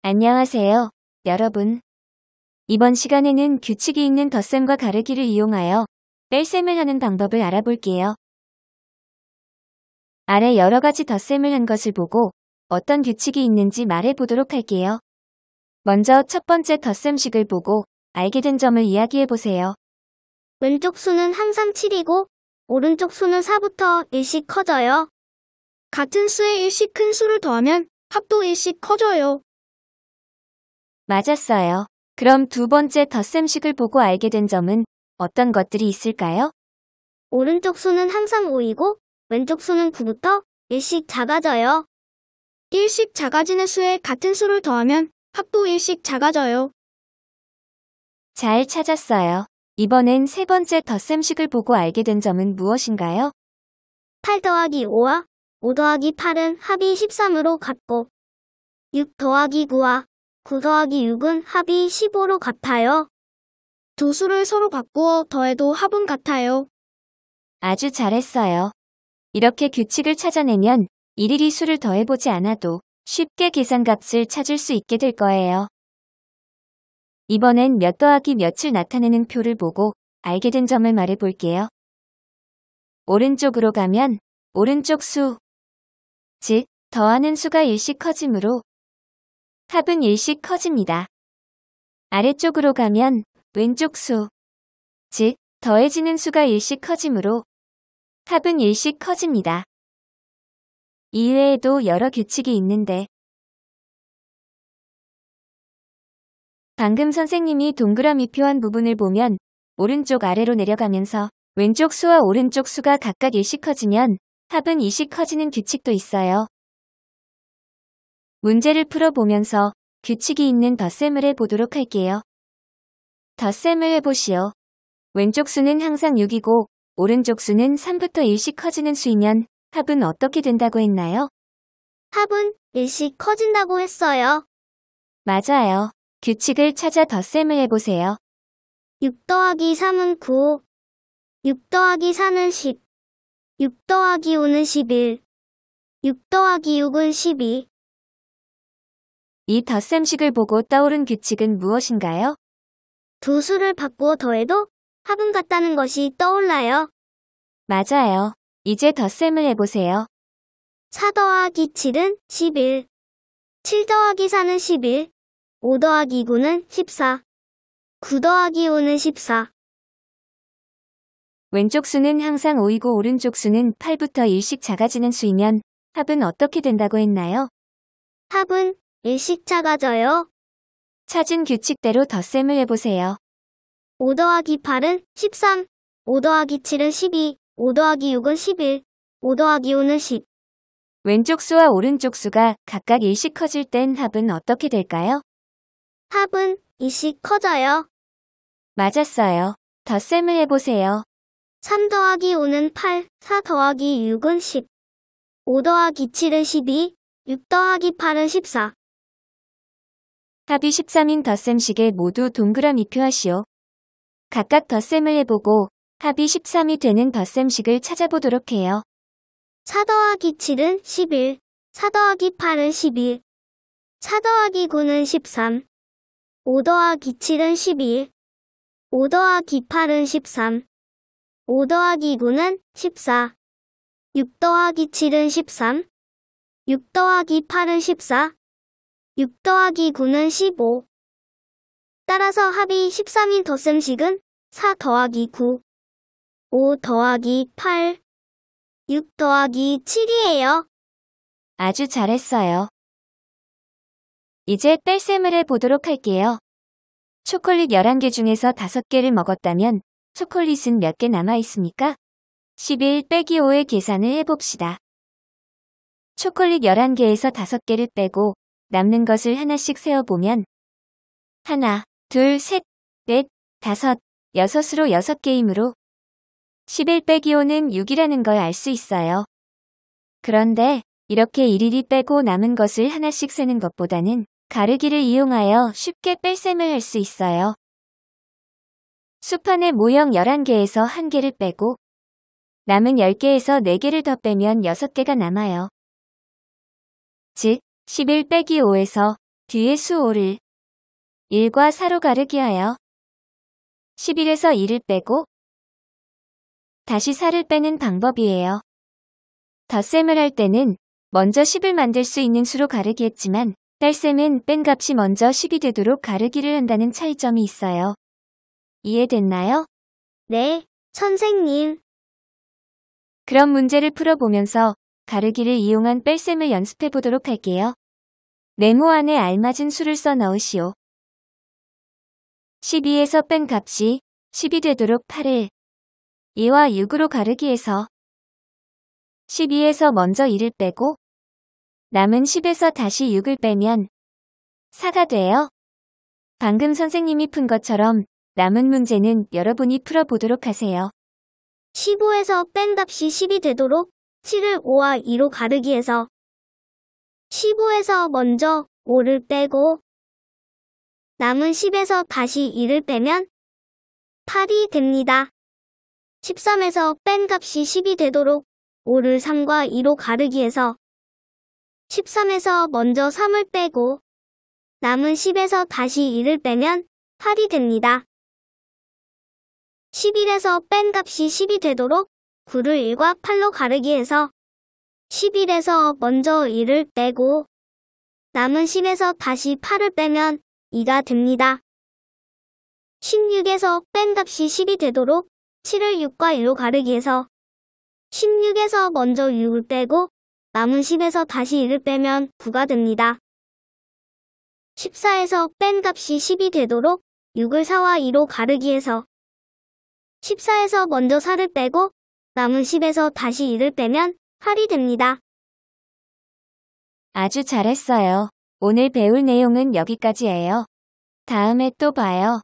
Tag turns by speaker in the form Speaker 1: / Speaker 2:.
Speaker 1: 안녕하세요, 여러분. 이번 시간에는 규칙이 있는 덧셈과 가르기를 이용하여 뺄셈을 하는 방법을 알아볼게요. 아래 여러 가지 덧셈을 한 것을 보고 어떤 규칙이 있는지 말해보도록 할게요. 먼저 첫 번째 덧셈식을 보고 알게 된 점을 이야기해보세요.
Speaker 2: 왼쪽 수는 항상 7이고 오른쪽 수는 4부터 1씩 커져요. 같은 수에 1씩 큰 수를 더하면 합도 1씩 커져요.
Speaker 1: 맞았어요. 그럼 두 번째 덧셈식을 보고 알게 된 점은 어떤 것들이 있을까요?
Speaker 2: 오른쪽 수는 항상 5이고 왼쪽 수는 9부터 1씩 작아져요. 1씩 작아지는 수에 같은 수를 더하면 합도 1씩 작아져요.
Speaker 1: 잘 찾았어요. 이번엔 세 번째 덧셈식을 보고 알게 된 점은 무엇인가요?
Speaker 2: 8 더하기 5와 5 더하기 8은 합이 13으로 같고 6 더하기 9와 9 더하기 6은 합이 15로 같아요. 두 수를 서로 바꾸어 더해도 합은 같아요.
Speaker 1: 아주 잘했어요. 이렇게 규칙을 찾아내면 일일이 수를 더해보지 않아도 쉽게 계산값을 찾을 수 있게 될 거예요. 이번엔 몇 더하기 몇을 나타내는 표를 보고 알게 된 점을 말해볼게요. 오른쪽으로 가면 오른쪽 수, 즉 더하는 수가 1씩 커지므로 합은 1씩 커집니다. 아래쪽으로 가면 왼쪽 수, 즉 더해지는 수가 1씩 커지므로 합은 1씩 커집니다. 이외에도 여러 규칙이 있는데 방금 선생님이 동그라미 표한 부분을 보면 오른쪽 아래로 내려가면서 왼쪽 수와 오른쪽 수가 각각 1씩 커지면 합은 2씩 커지는 규칙도 있어요. 문제를 풀어보면서 규칙이 있는 덧셈을 해보도록 할게요. 덧셈을 해보시오. 왼쪽 수는 항상 6이고 오른쪽 수는 3부터 1씩 커지는 수이면 합은 어떻게 된다고 했나요?
Speaker 2: 합은 1씩 커진다고 했어요.
Speaker 1: 맞아요. 규칙을 찾아 덧셈을 해보세요.
Speaker 2: 6 더하기 3은 9, 6 더하기 4는 10, 6 더하기 5는 11, 6 더하기 6은 12.
Speaker 1: 이 덧셈식을 보고 떠오른 규칙은 무엇인가요?
Speaker 2: 두 수를 바꾸어 더해도 합은 같다는 것이 떠올라요.
Speaker 1: 맞아요. 이제 덧셈을 해보세요.
Speaker 2: 4 더하기 7은 11, 7 더하기 4는 11, 5 더하기 9는 14, 9 더하기 5는 14.
Speaker 1: 왼쪽 수는 항상 5이고 오른쪽 수는 8부터 1씩 작아지는 수이면 합은 어떻게 된다고 했나요?
Speaker 2: 합은 1씩 작아져요.
Speaker 1: 찾은 규칙대로 덧셈을 해보세요.
Speaker 2: 5 더하기 8은 13, 5 더하기 7은 12, 5 더하기 6은 11, 5 더하기 5는 10.
Speaker 1: 왼쪽 수와 오른쪽 수가 각각 1씩 커질 땐 합은 어떻게 될까요?
Speaker 2: 합은 2씩 커져요.
Speaker 1: 맞았어요. 덧셈을 해보세요.
Speaker 2: 3 더하기 5는 8, 4 더하기 6은 10, 5 더하기 7은 12, 6 더하기 8은 14.
Speaker 1: 합이 13인 덧셈식에 모두 동그라미표 하시오. 각각 덧셈을 해보고 합이 13이 되는 덧셈식을 찾아보도록 해요.
Speaker 2: 4 더하기 7은 11, 4 더하기 8은 12, 4 더하기 9는 13, 5 더하기 7은 12, 5 더하기 8은 13, 5 더하기 9는 14, 6 더하기 7은 13, 6 더하기 8은 14, 6 더하기 9는 15. 따라서 합이 13인 덧셈식은 4 더하기 9, 5 더하기 8, 6 더하기 7이에요.
Speaker 1: 아주 잘했어요. 이제 뺄셈을 해보도록 할게요. 초콜릿 11개 중에서 5개를 먹었다면 초콜릿은 몇 개 남아있습니까? 11 빼기 5의 계산을 해봅시다. 초콜릿 11개에서 5개를 빼고 남는 것을 하나씩 세어보면 하나, 둘, 셋, 넷, 다섯, 여섯으로 6개이므로 11 빼기 5는 6이라는 걸 알 수 있어요. 그런데 이렇게 일일이 빼고 남은 것을 하나씩 세는 것보다는 가르기를 이용하여 쉽게 뺄셈을 할 수 있어요. 수판의 모형 11개에서 1개를 빼고 남은 10개에서 4개를 더 빼면 6개가 남아요. 즉, 11 빼기 5에서 뒤에 수 5를 1과 4로 가르기 하여 11에서 2를 빼고 다시 4를 빼는 방법이에요. 덧셈을 할 때는 먼저 10을 만들 수 있는 수로 가르기 했지만 뺄셈은 뺀 값이 먼저 10이 되도록 가르기를 한다는 차이점이 있어요. 이해됐나요?
Speaker 2: 네, 선생님.
Speaker 1: 그럼 문제를 풀어보면서 가르기를 이용한 뺄셈을 연습해 보도록 할게요. 네모 안에 알맞은 수를 써 넣으시오. 12에서 뺀 값이 10이 되도록 8을 2와 6으로 가르기해서 12에서 먼저 2를 빼고 남은 10에서 다시 6을 빼면 4가 돼요. 방금 선생님이 푼 것처럼 남은 문제는 여러분이 풀어보도록 하세요.
Speaker 2: 15에서 뺀 값이 10이 되도록 7을 5와 2로 가르기해서 15에서 먼저 5를 빼고 남은 10에서 다시 2를 빼면 8이 됩니다. 13에서 뺀 값이 10이 되도록 5를 3과 2로 가르기해서 13에서 먼저 3을 빼고 남은 10에서 다시 2를 빼면 8이 됩니다. 11에서 뺀 값이 10이 되도록 9를 1과 8로 가르기해서 11에서 먼저 1을 빼고 남은 10에서 다시 8을 빼면 2가 됩니다. 16에서 뺀 값이 10이 되도록 7을 6과 1로 가르기해서 16에서 먼저 6을 빼고 남은 10에서 다시 1을 빼면 9가 됩니다. 14에서 뺀 값이 10이 되도록 6을 4와 2로 가르기해서 14에서 먼저 4를 빼고 남은 10에서 다시 2를 빼면 8이 됩니다.
Speaker 1: 아주 잘했어요. 오늘 배울 내용은 여기까지예요. 다음에 또 봐요.